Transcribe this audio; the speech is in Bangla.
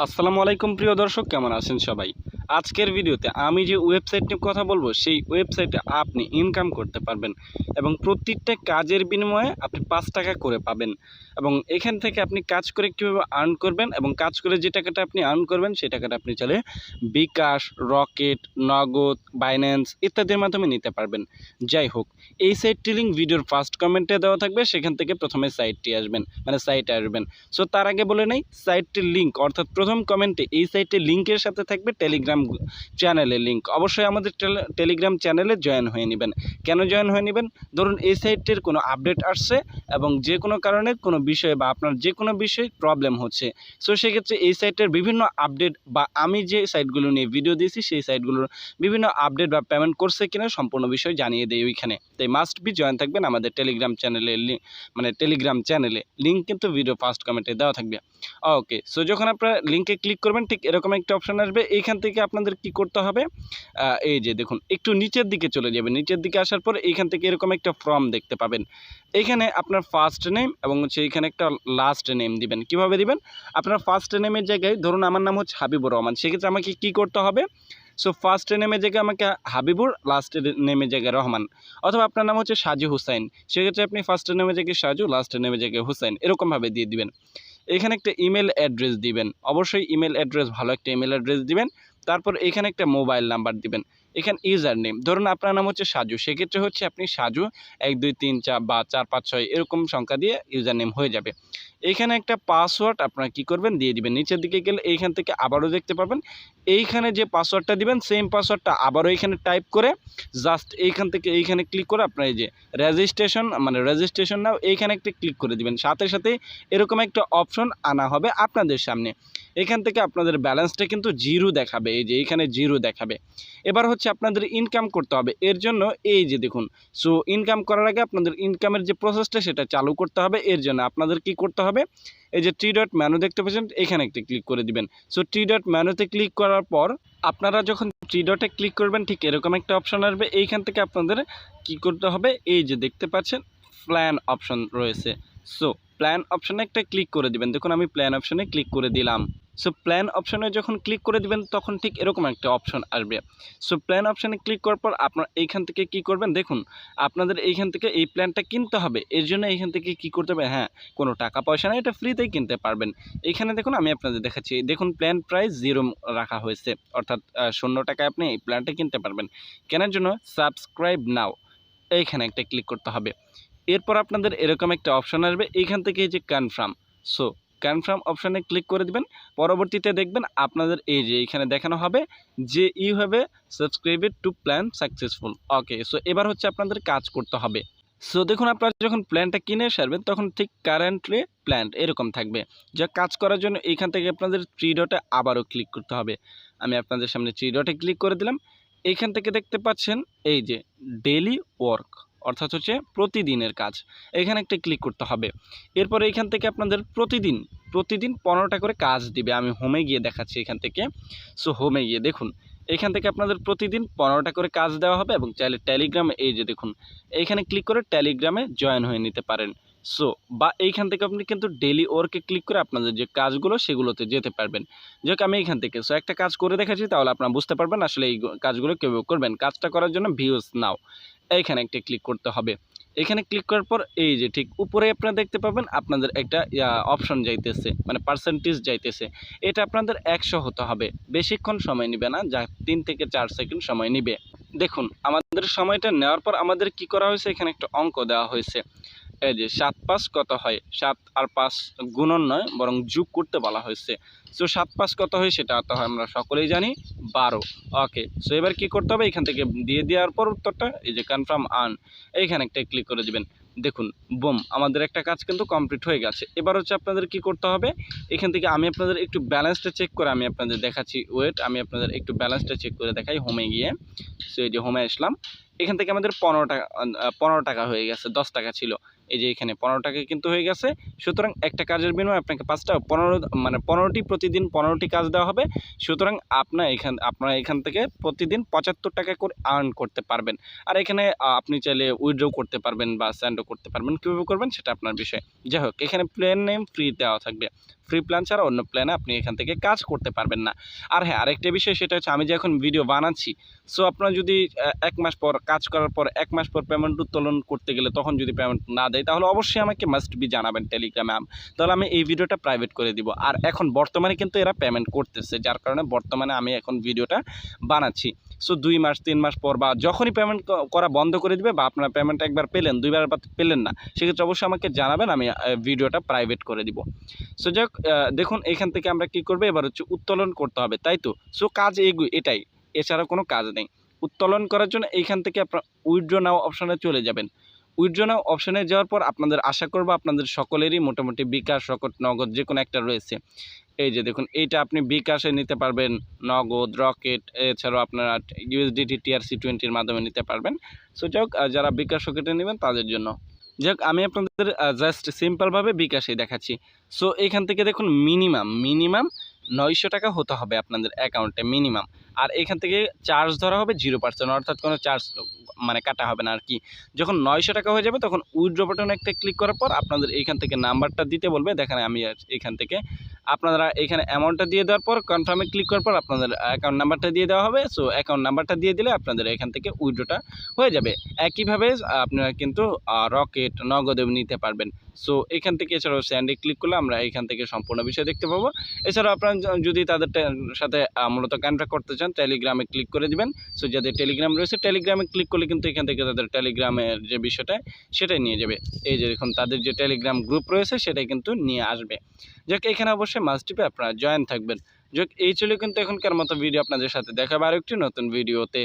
আসসালামু আলাইকুম প্রিয় দর্শক, কেমন আছেন সবাই? আজকের ভিডিওতে আমি যে ওয়েবসাইট নিয়ে কথা বলবো, সেই ওয়েবসাইটে আপনি ইনকাম করতে পারবেন এবং প্রত্যেকটা কাজের বিনিময়ে আপনি ৫ টাকা করে পাবেন এবং এখান থেকে আপনি কাজ করে কীভাবে আর্ন করবেন এবং কাজ করে যে টাকাটা আপনি আর্ন করবেন সেই টাকাটা আপনি চাইলে বিকাশ, রকেট, নগদ, বাইন্যান্স ইত্যাদির মাধ্যমে নিতে পারবেন। যাই হোক, এই সাইটটি লিঙ্ক ভিডিওর ফার্স্ট কমেন্টে দেওয়া থাকবে, সেখান থেকে প্রথমে সাইটে আসবেন। সো তার আগে বলে নেই, সাইটটির লিঙ্ক অর্থাৎ প্রথম কমেন্টে এই সাইটের লিঙ্কের সাথে থাকবে টেলিগ্রাম চ্যানেলের লিঙ্ক। অবশ্যই আমাদের টেলিগ্রাম চ্যানেলে জয়েন হয়ে নেবেন। কেন জয়েন হয়ে নেবেন? ধরুন এই সাইটটির কোনো আপডেট আসছে এবং যে কোনো কারণে কোনো বিষয়ে বা আপনার যে কোনো বিষয়ে প্রবলেম হচ্ছে, সো সেক্ষেত্রে এই সাইটের বিভিন্ন আপডেট বা আমি যে সাইটগুলো নিয়ে ভিডিও দিয়েছি সেই সাইটগুলোর বিভিন্ন আপডেট বা পেমেন্ট করছে কিনা সম্পূর্ণ বিষয় জানিয়ে দেয় ওইখানে। তাই মাস্ট বি জয়েন থাকবেন আমাদের টেলিগ্রাম চ্যানেলে, টেলিগ্রাম চ্যানেলে লিঙ্ক কিন্তু ভিডিও ফার্স্ট কমেন্টে দেওয়া থাকবে। ওকে, সো যখন আপনারা লিঙ্কে ক্লিক করবেন ঠিক এরকম একটা অপশন আসবে। এইখান থেকে আপনাদের কি করতে হবে, এই যে দেখুন একটু নিচের দিকে চলে যাবেন। নিচের দিকে আসার পর এইখান থেকে এরকম একটা ফর্ম দেখতে পাবেন। এইখানে আপনার ফার্স্ট নেম এবং হচ্ছে এইখানে একটা লাস্ট নেম দিবেন। কিভাবে দিবেন? আপনার ফার্স্ট নেমের জায়গায় ধরুন আমার নাম হচ্ছে হাবিবুর রহমান, সেক্ষেত্রে আমাকে কি করতে হবে, সো ফার্স্ট নেমের জায়গায় আমাকে হাবিবুর, লাস্ট নেমের জায়গায় রহমান। অথবা আপনার নাম হচ্ছে সাজু হুসাইন, সেক্ষেত্রে আপনি ফার্স্ট নেমের জায়গায় সাজু, লাস্ট নেমের জায়গায় হুসাইন, এরকমভাবে দিয়ে দিবেন। এখানে একটা ইমেল অ্যাড্রেস দিবেন, অবশ্যই ইমেল অ্যাড্রেস, ভালো একটা ইমেল অ্যাড্রেস দিবেন। তারপর এখানে একটা মোবাইল নাম্বার দিবেন। এখানে ইউজার নেম, ধরুন আপনার নাম হচ্ছে সাজু, সেক্ষেত্রে হচ্ছে আপনি সাজু 1 2 3 4 বা 4 5 6 এরকম সংখ্যা দিয়ে ইউজার নেম হয়ে যাবে। এইখানে একটা পাসওয়ার্ড আপনারা কি করবেন, দিয়ে দিবেন। নিচের দিকে গেলে এইখান থেকে আবারও দেখতে পাবেন, এইখানে যে পাসওয়ার্ডটা দিবেন সেম পাসওয়ার্ডটা আবারও এইখানে টাইপ করে জাস্ট এইখান থেকে এইখানে ক্লিক করে আপনার এই যে রেজিস্ট্রেশন নাও এইখানে একটা ক্লিক করে দিবেন। সাথে সাথে এরকম একটা অপশন আনা হবে আপনাদের সামনে। এখান থেকে আপনাদের ব্যালেন্সটা কিন্তু জিরো দেখাবে, এই যে এইখানে জিরো দেখাবে। এবার হচ্ছে আপনাদের ইনকাম করতে হবে। এর জন্য এই যে দেখুন, সো ইনকাম করার আগে আপনাদের ইনকামের যে প্রসেসটা সেটা চালু করতে হবে। এর জন্য আপনাদের কি করতে হবে, এই যে 3 ডট মেনু দেখতে পাচ্ছেন, এখানে একটা ক্লিক করে দিবেন। সো 3 ডট মেনুতে ক্লিক করার পর আপনারা যখন 3 ডটে ক্লিক করবেন ঠিক এরকম একটা অপশন আসবে। এইখান থেকে আপনাদের কি করতে হবে, এই যে দেখতে পাচ্ছেন প্ল্যান অপশন রয়েছে। সো প্ল্যান অপশনে একটা ক্লিক করে দিবেন। দেখুন আমি প্ল্যান অপশনে ক্লিক করে দিলাম। সো প্ল্যান অপশনে যখন ক্লিক করে দিবেন তখন ঠিক এরকম একটা অপশন আসবে। সো প্ল্যান অপশনে ক্লিক করার পর আপনারা এইখান থেকে কি করবেন, দেখুন আপনাদের এইখান থেকে এই প্ল্যানটা কিনতে হবে। এর জন্য এইখান থেকে কি করতে হবে, হ্যাঁ কোনো টাকা পয়সা নেই, এটা ফ্রিতেই কিনতে পারবেন। এখানে দেখুন আমি আপনাদের দেখাচ্ছি, দেখুন প্ল্যান প্রাইস 0 রাখা হয়েছে, অর্থাৎ 0 টাকায় আপনি এই প্ল্যানটা কিনতে পারবেন। কেনার জন্য সাবস্ক্রাইব নাও এইখানে একটা ক্লিক করতে হবে। এরপর আপনাদের এরকম একটা অপশন আসবে, এইখান থেকে এই যে কনফার্ম, সো কনফার্ম অপশানে ক্লিক করে দিবেন। পরবর্তীতে দেখবেন আপনাদের এই যে এখানে দেখানো হবে যে you have a subscribed to plan successful. Okay, so এবার হচ্ছে আপনাদের কাজ করতে হবে। সো দেখুন আপনারা যখন প্ল্যানটা কিনে সারবেন তখন ঠিক কারেন্টলি প্ল্যান এরকম থাকবে। যা কাজ করার জন্য এইখান থেকে আপনাদের 3 ডটে আবারও ক্লিক করতে হবে। আমি আপনাদের সামনে 3 ডটে ক্লিক করে দিলাম। এইখান থেকে দেখতে পাচ্ছেন এই যে ডেইলি ওয়ার্ক, অর্থাৎ হচ্ছে প্রতিদিনের কাজ, এখানে একটা ক্লিক করতে হবে। এরপর এইখান থেকে আপনাদের প্রতিদিন 15টা করে কাজ দিবে। আমি হোমে গিয়ে দেখাচ্ছি এখান থেকে। সো হোমে গিয়ে দেখুন এখান থেকে আপনাদের প্রতিদিন 15টা করে কাজ দেওয়া হবে এবং চাইলে টেলিগ্রামে এই যে দেখুন এইখানে ক্লিক করে টেলিগ্রামে জয়েন হয়ে নিতে পারেন। সো বা এইখান থেকে আপনি কিন্তু ডেইলি ওয়ার্কে ক্লিক করে আপনাদের যে কাজগুলো সেগুলোতে যেতে পারবেন। যাক আমি এইখান থেকে সো একটা কাজ করে দেখাচ্ছি, তাহলে আপনারা বুঝতে পারবেন আসলে এই কাজগুলো কীভাবে করবেন। কাজটা করার জন্য ভিউজ নাও এইখানে একটা ক্লিক করতে হবে। এখানে ক্লিক করার পর এই যে ঠিক উপরে আপনারা দেখতে পাবেন আপনাদের একটা অপশন যাইতেছে, মানে পার্সেন্টেজ যাইতেছে। এটা আপনাদের 100 হতে হবে, বেশিক্ষণ সময় নেবে না, যা 3 থেকে 4 সেকেন্ড সময় নেবে। দেখুন আমাদের সময়টা নেওয়ার পর আমাদের কি করা হয়েছে, এখানে একটা অঙ্ক দেওয়া হয়েছে। এই যে 7 5 কত হয়, 7 আর 5 গুণন নয় বরং যোগ করতে বলা হয়েছে। সো 7 5 কত হয় সেটা তো আমরা সকলেই জানি, 12। ওকে, সো এবার কি করতে হবে, এখান থেকে দিয়ে দেওয়ার পর উত্তরটা এই যে কনফার্ম আর্ন এইখানে একটা ক্লিক করে দিবেন। দেখুন বুম, আমাদের একটা কাজ কিন্তু কমপ্লিট হয়ে গেছে। এবার হচ্ছে আপনাদের কি করতে হবে, এখান থেকে আমি আপনাদের একটু ব্যালেন্সটা চেক করে আমি আপনাদের দেখাচ্ছি। ওয়েট, আমি আপনাদের একটু ব্যালেন্সটা চেক করে দেখাই হোমে গিয়ে। সো এই যে হোমে আসলাম, এখান থেকে আমাদের 15 টাকা হয়ে গেছে, 10 টাকা ছিল, এই যে এখানে 15 টাকা কিন্তু হয়ে গেছে। সুতরাং একটা কাজের বিনিময়ে আপনাকে 15টি প্রতিদিন 15টি কাজ দেওয়া হবে। সুতরাং আপনারা এখান থেকে প্রতিদিন 75 টাকা করে আর্ন করতে পারবেন। আর এখানে আপনি চাইলে উইথড্র করতে পারবেন বা সেন্ডও করতে পারবেন, কীভাবে করবেন সেটা আপনার বিষয়। যাই হোক, এখানে প্লেন নেম ফ্রি দেওয়া থাকবে, ফ্রি প্ল্যান ছাড়া অন্য প্ল্যানে আপনি এখান থেকে কাজ করতে পারবেন না। আর হ্যাঁ, আরেকটা বিষয় সেটা হচ্ছে আমি যে এখন ভিডিও বানাচ্ছি, সো আপনারা যদি ১ মাস পর কাজ করার পর ১ মাস পর পেমেন্ট উত্তোলন করতে গেলে তখন যদি পেমেন্ট না দেয়, তাহলে অবশ্যই আমাকে মাস্ট বি জানাবেন টেলিগ্রামে। তাহলে আমি এই ভিডিওটা প্রাইভেট করে দিব। আর এখন বর্তমানে কিন্তু এরা পেমেন্ট করতেছে, যার কারণে বর্তমানে আমি এখন ভিডিওটা বানাচ্ছি। সো ২ মাস ৩ মাস পর বা যখনই পেমেন্ট করা বন্ধ করে দিবে বা আপনারা পেমেন্ট একবার পেলেন, ২ বার পেলেন না, সেক্ষেত্রে অবশ্যই আমাকে জানাবেন, আমি ভিডিওটা প্রাইভেট করে দিব। সো যাই হোক, দেখুন এখান থেকে আমরা কী করবো, এবার হচ্ছে উত্তোলন করতে হবে, তাই তো? সো কাজ এটাই, এছাড়া কোনো কাজ নেই। উত্তোলন করার জন্য এইখান থেকে আপনার উইথড্র নাও অপশনে চলে যাবেন। উইথড্র নাও অপশনে যাওয়ার পর আপনাদের আশা করব আপনাদের সকলেরই মোটামুটি বিকাশ, রকেট, নগদ যে কোনো একটা রয়েছে। এই যে দেখুন, এইটা আপনি বিকাশে নিতে পারবেন, নগদ, রকেট, এছাড়াও আপনারা USDT TRC20 এর মাধ্যমে নিতে পারবেন। সো যাই হোক, যারা বিকাশ রকেটে নেবেন তাদের জন্য। যাই হোক, আমি আপনাদের জাস্ট সিম্পলভাবে বিকাশে দেখাচ্ছি। সো এইখান থেকে দেখুন মিনিমাম ৯০০ টাকা হতে হবে আপনাদের অ্যাকাউন্টে মিনিমাম। আর এখান থেকে চার্জ ধরা হবে 0%, অর্থাৎ কোনো চার্জ মানে কাটা হবে না আর কি। যখন ৯০০ টাকা হয়ে যাবে তখন উইথড্র বাটনে একটা ক্লিক করার পর আপনাদের এইখান থেকে নাম্বারটা দিতে বলবে। দেখেন আমি এখান থেকে আপনারা এখানে অ্যামাউন্টটা দিয়ে দেওয়ার পর কনফার্মে ক্লিক করার পর আপনাদের অ্যাকাউন্ট নাম্বারটা দিয়ে দেওয়া হবে। সো অ্যাকাউন্ট নাম্বারটা দিয়ে দিলে আপনাদের এখান থেকে উইথড্রটা হয়ে যাবে। একইভাবে আপনারা কিন্তু রকেট, নগদেও নিতে পারবেন। সো এখান থেকে এছাড়াও স্যান্ডে ক্লিক করলে আমরা এখান থেকে সম্পূর্ণ বিষয় দেখতে পাবো। এছাড়াও আপনারা যদি তাদের সাথে মূলত কন্ট্যাক্ট করতে চান, টেলিগ্রামে ক্লিক করে দিবেন। সো যাদের টেলিগ্রাম রয়েছে, টেলিগ্রামে ক্লিক করলে কিন্তু এখান থেকে তাদের টেলিগ্রামের যে বিষয়টা সেটাই নিয়ে যাবে। এই যে দেখুন, তাদের যে টেলিগ্রাম গ্রুপ রয়েছে সেটাই কিন্তু নিয়ে আসবে। যাক, এখানে অবশ্যই মাস্ট বি আপনারা জয়েন থাকবেন। যাক, এই ছিল কিন্তু এখনকার মতো ভিডিও। আপনাদের সাথে দেখা হবে আরেকটি নতুন ভিডিওতে।